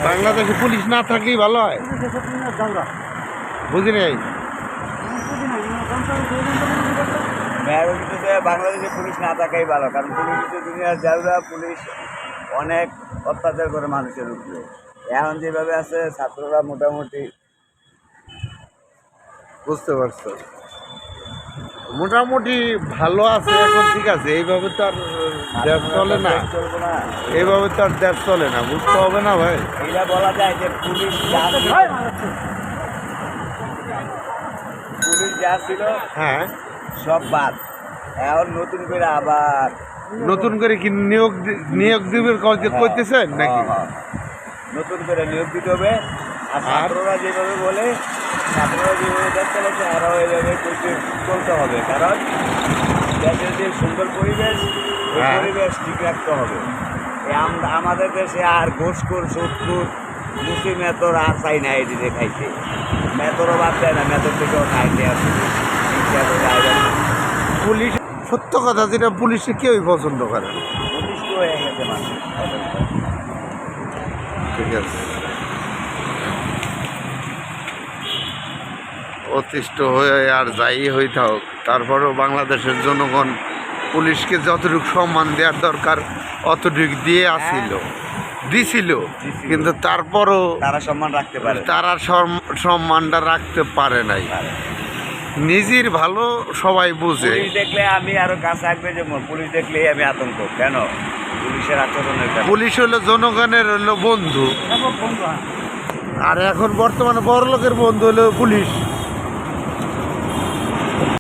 বাংলাদেশে পুলিশ না থাকলেই ভালো হয়। বুঝি নাই। বাংলাদেশে পুলিশ না থাকাই ভালো, কারণ পুলিশ হচ্ছে দুনিয়ার জাউরা। পুলিশ অনেক অত্যাচার করে মানুষের উপরে। এখন যেভাবে আছে ছাত্ররা মোটামুটি বুঝতে পারছো, মোটামুটি ভালো আছে এখন, ঠিক আছে। এইভাবে তো আর দেশ চলে না, চলবো না। এইভাবে তো আর দেশ চলে না, বুঝতে হবে না ভাই। এইটা বলা যায় যে পুলিশ যা ছিল হ্যাঁ, সব বাদ। এখন নতুন করে আবার নতুন করে কি নিয়োগ দিবের করতেছেন নাকি? নতুন করে নিয়োগ দিতে হবে। আর ছাত্ররা যেভাবে বলে, ছাত্ররা যেভাবে দেশ চালাচ্ছে আরও এইভাবে চলতে হবে, কারণ দেশের যে সুন্দর পরিবেশ, ওই পরিবেশ ঠিক রাখতে হবে। আমাদের দেশে আর ঘোষখোর শত্রুর মুসলিম মেতর আর চাই না, এটি দেখাইছে মেতরও বাদ দেয় না, মেতর থেকেও খাইতে আসে। পুলিশ সত্য কথা, যেটা পুলিশে কেউই পছন্দ করে না। পুলিশ তো হয়ে গেছে মানুষ। ঠিক আছে, অতিষ্ঠ হয়ে আর যাই হয়ে থাক, তারপরেও বাংলাদেশের জনগণ পুলিশকে যতটুকু সম্মান দেওয়ার দরকার অতটুকু দিয়ে আসিল, দিছিল, কিন্তু তারপরও তারা সম্মান রাখতে পারে, তারা সম্মানটা রাখতে পারে নাই। নিজের ভালো সবাই বুঝে। পুলিশ দেখলে আমি আরো কাছে আসবে, যে পুলিশ দেখলেই আমি আতঙ্ক। কেন? পুলিশের আচরণের কারণে। পুলিশ হলো জনগণের হলো বন্ধু, আর এখন বর্তমানে বড় লোকের বন্ধু হলো পুলিশ।